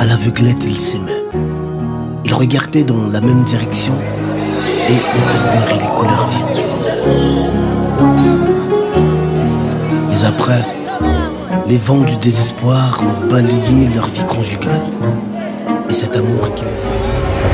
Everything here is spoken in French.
À l'aveuglette, ils s'aimaient. Ils regardaient dans la même direction et ont admiré les couleurs vives du bonheur. Mais après, les vents du désespoir ont balayé leur vie conjugale et cet amour qu'ils aimaient.